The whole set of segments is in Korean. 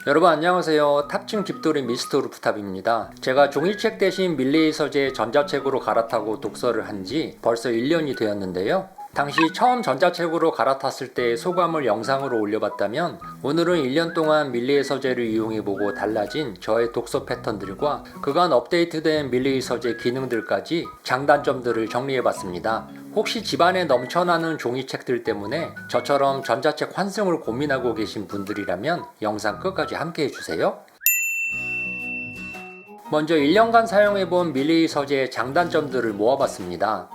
여러분 안녕하세요. 탑층 집돌이 미스터 루프탑입니다. 제가 종이책 대신 밀레이 서재 전자책으로 갈아타고 독서를 한 지 벌써 1년이 되었는데요. 당시 처음 전자책으로 갈아탔을 때의 소감을 영상으로 올려봤다면 오늘은 1년 동안 밀레이 서재를 이용해보고 달라진 저의 독서 패턴들과 그간 업데이트된 밀레이 서재 기능들까지 장단점들을 정리해봤습니다. 혹시 집안에 넘쳐나는 종이책들 때문에 저처럼 전자책 환승을 고민하고 계신 분들이라면 영상 끝까지 함께 해주세요. 먼저 1년간 사용해본 밀레이 서재의 장단점들을 모아봤습니다.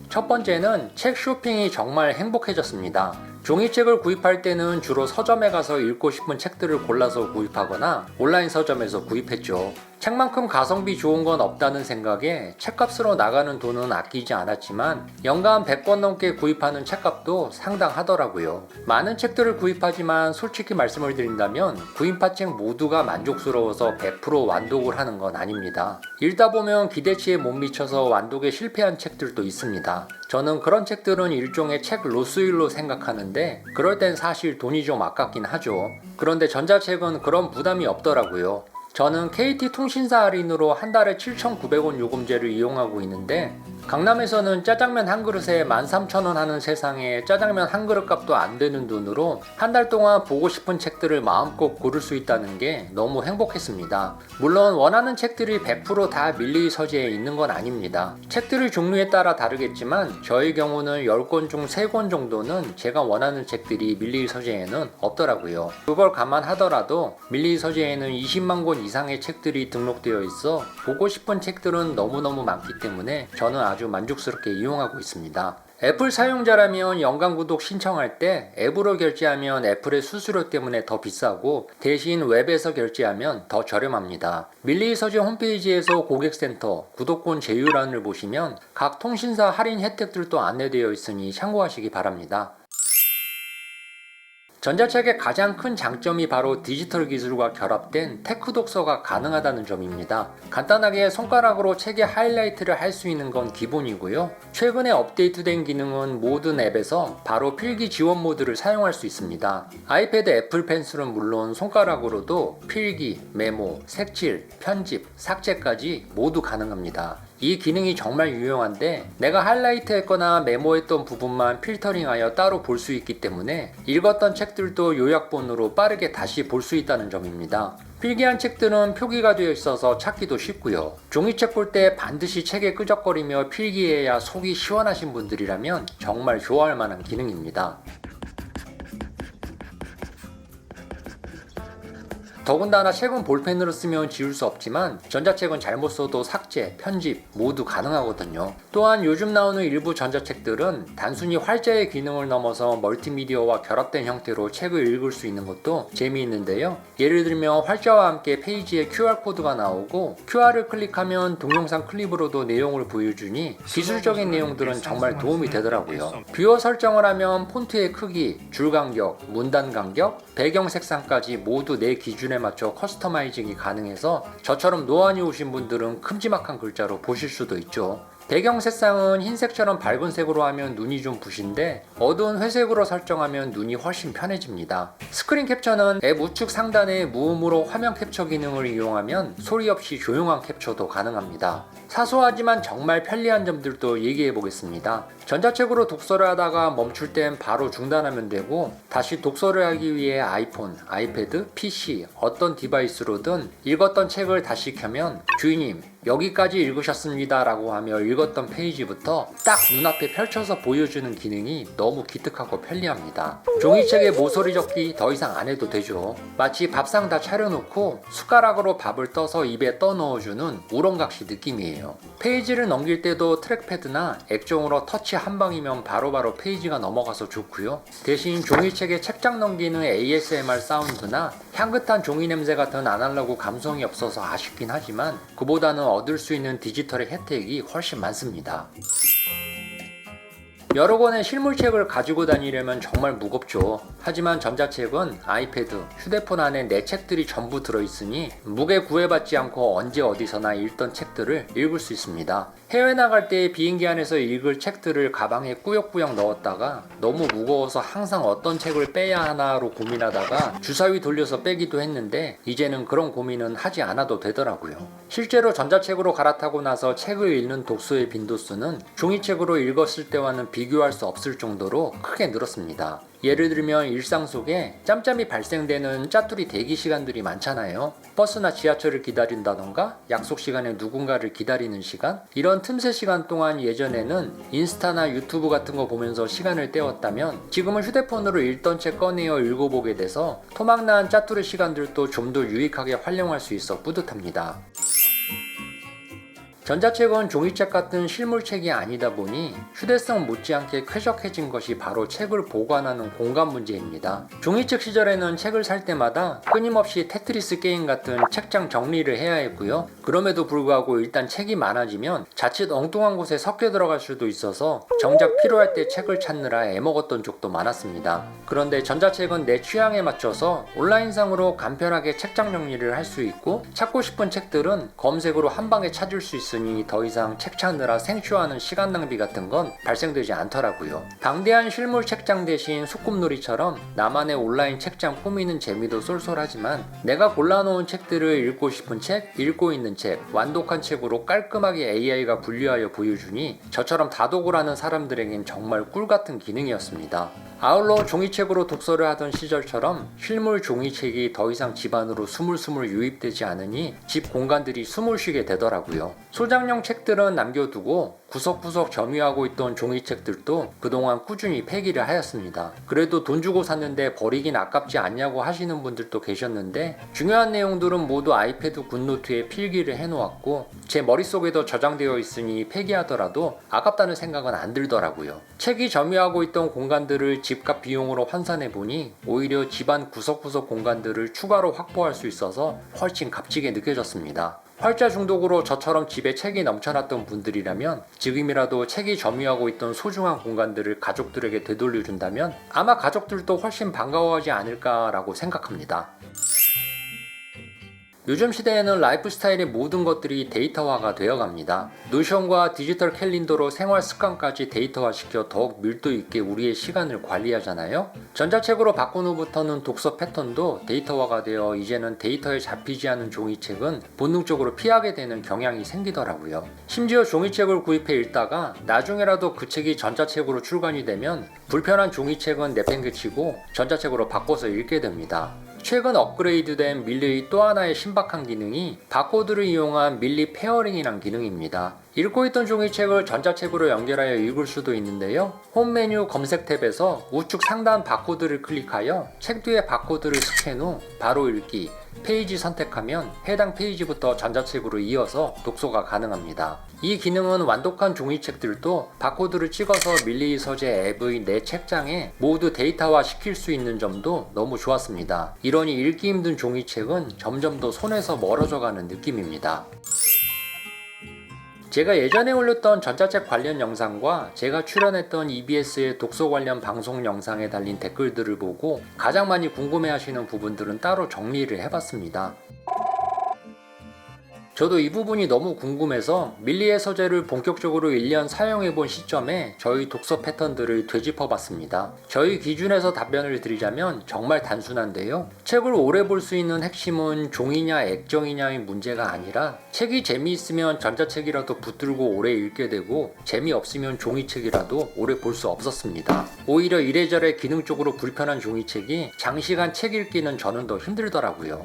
첫 번째는 책 쇼핑이 정말 행복해졌습니다. 종이책을 구입할 때는 주로 서점에 가서 읽고 싶은 책들을 골라서 구입하거나 온라인 서점에서 구입했죠. 책만큼 가성비 좋은 건 없다는 생각에 책값으로 나가는 돈은 아끼지 않았지만 연간 100권 넘게 구입하는 책값도 상당하더라고요. 많은 책들을 구입하지만 솔직히 말씀을 드린다면 구입한 책 모두가 만족스러워서 100% 완독을 하는 건 아닙니다. 읽다 보면 기대치에 못 미쳐서 완독에 실패한 책들도 있습니다. 저는 그런 책들은 일종의 책 로스율로 생각하는데 그럴 땐 사실 돈이 좀 아깝긴 하죠. 그런데 전자책은 그런 부담이 없더라고요. 저는 KT통신사 할인으로 한 달에 7,900원 요금제를 이용하고 있는데 강남에서는 짜장면 한 그릇에 13,000원 하는 세상에 짜장면 한 그릇 값도 안 되는 돈으로 한 달 동안 보고 싶은 책들을 마음껏 고를 수 있다는 게 너무 행복했습니다. 물론 원하는 책들이 100% 다 밀레이 서재에 있는 건 아닙니다. 책들의 종류에 따라 다르겠지만 저의 경우는 10권 중 3권 정도는 제가 원하는 책들이 밀레이 서재에는 없더라고요. 그걸 감안하더라도 밀레이 서재에는 20만 권 이상의 책들이 등록되어 있어 보고 싶은 책들은 너무너무 많기 때문에 저는 아주 만족스럽게 이용하고 있습니다. 애플 사용자라면 연간 구독 신청할 때 앱으로 결제하면 애플의 수수료 때문에 더 비싸고 대신 웹에서 결제하면 더 저렴합니다. 밀레이 서재 홈페이지에서 고객센터, 구독권 제휴란을 보시면 각 통신사 할인 혜택들도 안내되어 있으니 참고하시기 바랍니다. 전자책의 가장 큰 장점이 바로 디지털 기술과 결합된 테크 독서가 가능하다는 점입니다. 간단하게 손가락으로 책의 하이라이트를 할 수 있는 건 기본이고요. 최근에 업데이트된 기능은 모든 앱에서 바로 필기 지원 모드를 사용할 수 있습니다. 아이패드 애플 펜슬은 물론 손가락으로도 필기, 메모, 색칠, 편집, 삭제까지 모두 가능합니다. 이 기능이 정말 유용한데 내가 하이라이트했거나 메모했던 부분만 필터링하여 따로 볼 수 있기 때문에 읽었던 책들도 요약본으로 빠르게 다시 볼 수 있다는 점입니다. 필기한 책들은 표기가 되어 있어서 찾기도 쉽고요. 종이책 볼 때 반드시 책에 끄적거리며 필기해야 속이 시원하신 분들이라면 정말 좋아할 만한 기능입니다. 더군다나 책은 볼펜으로 쓰면 지울 수 없지만 전자책은 잘못 써도 삭제, 편집 모두 가능하거든요. 또한 요즘 나오는 일부 전자책들은 단순히 활자의 기능을 넘어서 멀티미디어와 결합된 형태로 책을 읽을 수 있는 것도 재미있는데요. 예를 들면 활자와 함께 페이지에 QR코드가 나오고 QR을 클릭하면 동영상 클립으로도 내용을 보여주니 기술적인 내용들은 정말 도움이 되더라고요. 뷰어 설정을 하면 폰트의 크기, 줄 간격, 문단 간격, 배경 색상까지 모두 내 기준에 맞춰 커스터마이징이 가능해서 저처럼 노안이 오신 분들은 큼지막한 글자로 보실 수도 있죠. 배경 색상은 흰색처럼 밝은 색으로 하면 눈이 좀 부신데 어두운 회색으로 설정하면 눈이 훨씬 편해집니다. 스크린 캡처는 앱 우측 상단의 무음으로 화면 캡처 기능을 이용하면 소리 없이 조용한 캡처도 가능합니다. 사소하지만 정말 편리한 점들도 얘기해 보겠습니다. 전자책으로 독서를 하다가 멈출 땐 바로 중단하면 되고 다시 독서를 하기 위해 아이폰, 아이패드, PC 어떤 디바이스로든 읽었던 책을 다시 켜면 주인님 여기까지 읽으셨습니다 라고 하며 읽었던 페이지부터 딱 눈앞에 펼쳐서 보여주는 기능이 너무 기특하고 편리합니다. 종이책에 모서리 접기 더 이상 안 해도 되죠. 마치 밥상 다 차려놓고 숟가락으로 밥을 떠서 입에 떠 넣어주는 우렁각시 느낌이에요. 페이지를 넘길 때도 트랙패드나 액정으로 터치 한 방이면 바로바로 페이지가 넘어가서 좋고요. 대신 종이책에 책장 넘기는 ASMR 사운드나 향긋한 종이 냄새 같은 아날로그 감성이 없어서 아쉽긴 하지만 그보다는 얻을 수 있는 디지털의 혜택이 훨씬 많습니다. 여러 권의 실물책을 가지고 다니려면 정말 무겁죠. 하지만 전자책은 아이패드, 휴대폰 안에 내 책들이 전부 들어있으니 무게 구애받지 않고 언제 어디서나 읽던 책들을 읽을 수 있습니다. 해외 나갈 때 비행기 안에서 읽을 책들을 가방에 꾸역꾸역 넣었다가 너무 무거워서 항상 어떤 책을 빼야 하나로 고민하다가 주사위 돌려서 빼기도 했는데 이제는 그런 고민은 하지 않아도 되더라고요. 실제로 전자책으로 갈아타고 나서 책을 읽는 독서의 빈도수는 종이책으로 읽었을 때와는 비교할 수 없을 정도로 크게 늘었습니다. 예를 들면 일상 속에 짬짬이 발생되는 짜투리 대기 시간들이 많잖아요. 버스나 지하철을 기다린다던가 약속 시간에 누군가를 기다리는 시간, 이런 틈새 시간 동안 예전에는 인스타나 유튜브 같은 거 보면서 시간을 때웠다면 지금은 휴대폰으로 읽던 책 꺼내어 읽어보게 돼서 토막난 짜투리 시간들도 좀 더 유익하게 활용할 수 있어 뿌듯합니다. 전자책은 종이책 같은 실물책이 아니다 보니 휴대성 못지않게 쾌적해진 것이 바로 책을 보관하는 공간 문제입니다. 종이책 시절에는 책을 살 때마다 끊임없이 테트리스 게임 같은 책장 정리를 해야 했고요. 그럼에도 불구하고 일단 책이 많아지면 자칫 엉뚱한 곳에 섞여 들어갈 수도 있어서 정작 필요할 때 책을 찾느라 애먹었던 적도 많았습니다. 그런데 전자책은 내 취향에 맞춰서 온라인상으로 간편하게 책장 정리를 할 수 있고 찾고 싶은 책들은 검색으로 한 방에 찾을 수 있으니 더 이상 책 찾느라 생쇼하는 시간 낭비 같은 건 발생되지 않더라고요. 방대한 실물 책장 대신 소꿉놀이처럼 나만의 온라인 책장 꾸미는 재미도 쏠쏠하지만 내가 골라놓은 책들을 읽고 싶은 책, 읽고 있는 책, 완독한 책으로 깔끔하게 AI가 분류하여 보여주니 저처럼 다독을 하는 사람들에겐 정말 꿀같은 기능이었습니다. 아울러 종이책으로 독서를 하던 시절처럼 실물 종이책이 더 이상 집 안으로 스물스물 유입되지 않으니 집 공간들이 숨을 쉬게 되더라고요. 소장용 책들은 남겨두고 구석구석 점유하고 있던 종이책들도 그동안 꾸준히 폐기를 하였습니다. 그래도 돈 주고 샀는데 버리긴 아깝지 않냐고 하시는 분들도 계셨는데 중요한 내용들은 모두 아이패드 굿노트에 필기를 해놓았고 제 머릿속에도 저장되어 있으니 폐기하더라도 아깝다는 생각은 안 들더라고요. 책이 점유하고 있던 공간들을 집값 비용으로 환산해보니 오히려 집안 구석구석 공간들을 추가로 확보할 수 있어서 훨씬 값지게 느껴졌습니다. 활자 중독으로 저처럼 집에 책이 넘쳐났던 분들이라면 지금이라도 책이 점유하고 있던 소중한 공간들을 가족들에게 되돌려준다면 아마 가족들도 훨씬 반가워하지 않을까라고 생각합니다. 요즘 시대에는 라이프 스타일의 모든 것들이 데이터화가 되어갑니다. 노션과 디지털 캘린더로 생활 습관까지 데이터화시켜 더욱 밀도 있게 우리의 시간을 관리하잖아요. 전자책으로 바꾼 후부터는 독서 패턴도 데이터화가 되어 이제는 데이터에 잡히지 않은 종이책은 본능적으로 피하게 되는 경향이 생기더라고요. 심지어 종이책을 구입해 읽다가 나중에라도 그 책이 전자책으로 출간이 되면 불편한 종이책은 내팽개치고 전자책으로 바꿔서 읽게 됩니다. 최근 업그레이드된 밀리의 또 하나의 신박한 기능이 바코드를 이용한 밀리 페어링이란 기능입니다. 읽고 있던 종이책을 전자책으로 연결하여 읽을 수도 있는데요. 홈 메뉴 검색 탭에서 우측 상단 바코드를 클릭하여 책 뒤에 바코드를 스캔 후 바로 읽기, 페이지 선택하면 해당 페이지부터 전자책으로 이어서 독서가 가능합니다. 이 기능은 완독한 종이책들도 바코드를 찍어서 밀리 서재 앱의 내 책장에 모두 데이터화 시킬 수 있는 점도 너무 좋았습니다. 이러니 읽기 힘든 종이책은 점점 더 손에서 멀어져 가는 느낌입니다. 제가 예전에 올렸던 전자책 관련 영상과 제가 출연했던 EBS의 독서 관련 방송 영상에 달린 댓글들을 보고 가장 많이 궁금해하시는 부분들은 따로 정리를 해봤습니다. 저도 이 부분이 너무 궁금해서 밀리의 서재를 본격적으로 1년 사용해본 시점에 저희 독서 패턴들을 되짚어봤습니다. 저희 기준에서 답변을 드리자면 정말 단순한데요. 책을 오래 볼 수 있는 핵심은 종이냐 액정이냐의 문제가 아니라 책이 재미있으면 전자책이라도 붙들고 오래 읽게 되고 재미없으면 종이책이라도 오래 볼 수 없었습니다. 오히려 이래저래 기능적으로 불편한 종이책이 장시간 책 읽기는 저는 더 힘들더라고요.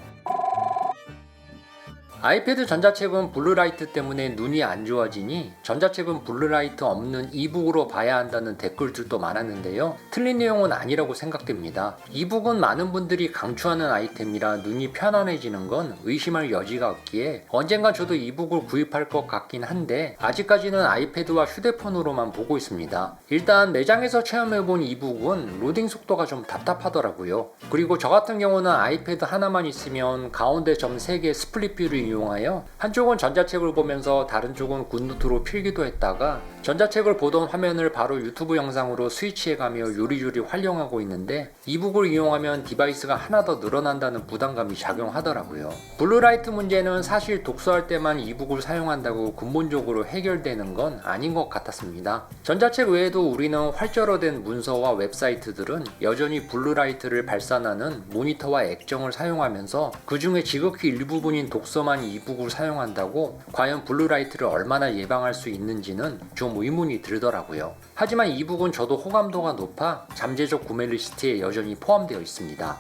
아이패드 전자책은 블루라이트 때문에 눈이 안 좋아지니 전자책은 블루라이트 없는 이북으로 봐야 한다는 댓글들도 많았는데요. 틀린 내용은 아니라고 생각됩니다. 이북은 많은 분들이 강추하는 아이템이라 눈이 편안해지는 건 의심할 여지가 없기에 언젠가 저도 이북을 구입할 것 같긴 한데 아직까지는 아이패드와 휴대폰으로만 보고 있습니다. 일단 매장에서 체험해본 이북은 로딩 속도가 좀 답답하더라고요. 그리고 저 같은 경우는 아이패드 하나만 있으면 가운데 점 3개 스플릿 뷰를 이용하여 한쪽은 전자책을 보면서 다른 쪽은 굿노트로 필기도 했다가 전자책을 보던 화면을 바로 유튜브 영상으로 스위치해가며 요리조리 활용하고 있는데 이북을 이용하면 디바이스가 하나 더 늘어난다는 부담감이 작용하더라고요. 블루라이트 문제는 사실 독서할 때만 이북을 사용한다고 근본적으로 해결되는 건 아닌 것 같았습니다. 전자책 외에도 우리는 활자로 된 문서와 웹사이트들은 여전히 블루라이트를 발산하는 모니터와 액정을 사용하면서 그 중에 지극히 일부분인 독서만 이북을 사용한다고 과연 블루라이트를 얼마나 예방할 수 있는지는 좀 의문이 들더라고요. 하지만 이북은 저도 호감도가 높아 잠재적 구매 리스트에 여전히 포함되어 있습니다.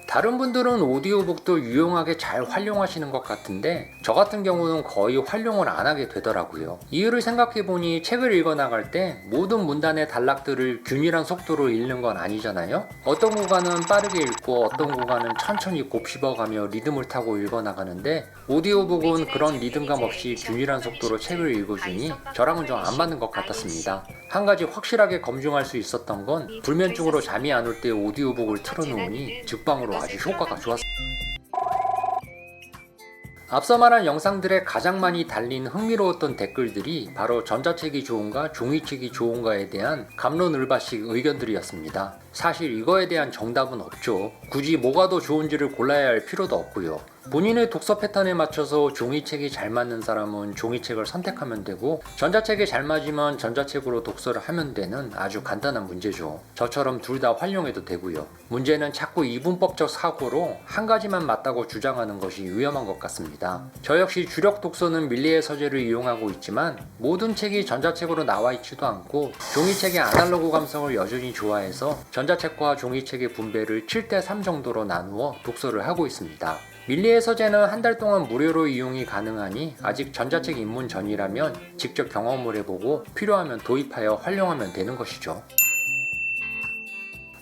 다른 분들은 오디오북도 유용하게 잘 활용하시는 것 같은데 저 같은 경우는 거의 활용을 안 하게 되더라고요. 이유를 생각해보니 책을 읽어나갈 때 모든 문단의 단락들을 균일한 속도로 읽는 건 아니잖아요. 어떤 구간은 빠르게 읽고 어떤 구간은 천천히 곱씹어가며 리듬을 타고 읽어나가는데 오디오북은 그런 리듬감 없이 균일한 속도로 책을 읽어주니 저랑은 좀 안 맞는 것 같았습니다. 한 가지 확실하게 검증할 수 있었던 건 불면증으로 잠이 안 올 때 오디오북을 틀어놓으니 즉방으로 아주 효과가 좋았습니다. 앞서 말한 영상들에 가장 많이 달린 흥미로웠던 댓글들이 바로 전자책이 좋은가 종이책이 좋은가에 대한 갑론을박식 의견들이었습니다. 사실 이거에 대한 정답은 없죠. 굳이 뭐가 더 좋은지를 골라야 할 필요도 없고요. 본인의 독서 패턴에 맞춰서 종이책이 잘 맞는 사람은 종이책을 선택하면 되고 전자책이 잘 맞으면 전자책으로 독서를 하면 되는 아주 간단한 문제죠. 저처럼 둘 다 활용해도 되고요. 문제는 자꾸 이분법적 사고로 한 가지만 맞다고 주장하는 것이 위험한 것 같습니다. 저 역시 주력 독서는 밀리의 서재를 이용하고 있지만 모든 책이 전자책으로 나와 있지도 않고 종이책의 아날로그 감성을 여전히 좋아해서 전자책과 종이책의 분배를 7:3 정도로 나누어 독서를 하고 있습니다. 밀리의 서재는 한 달 동안 무료로 이용이 가능하니 아직 전자책 입문 전이라면 직접 경험을 해보고 필요하면 도입하여 활용하면 되는 것이죠.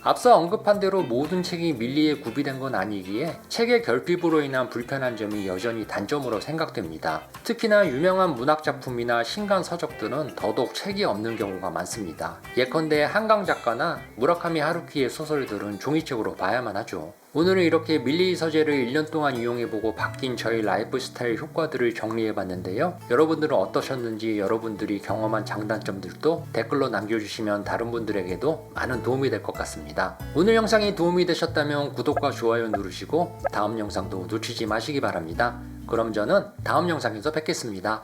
앞서 언급한 대로 모든 책이 밀리에 구비된 건 아니기에 책의 결핍으로 인한 불편한 점이 여전히 단점으로 생각됩니다. 특히나 유명한 문학작품이나 신간 서적들은 더더욱 책이 없는 경우가 많습니다. 예컨대 한강 작가나 무라카미 하루키의 소설들은 종이책으로 봐야만 하죠. 오늘은 이렇게 밀리 서재를 1년 동안 이용해보고 바뀐 저희 라이프 스타일 효과들을 정리해봤는데요. 여러분들은 어떠셨는지 여러분들이 경험한 장단점들도 댓글로 남겨주시면 다른 분들에게도 많은 도움이 될 것 같습니다. 오늘 영상이 도움이 되셨다면 구독과 좋아요 누르시고 다음 영상도 놓치지 마시기 바랍니다. 그럼 저는 다음 영상에서 뵙겠습니다.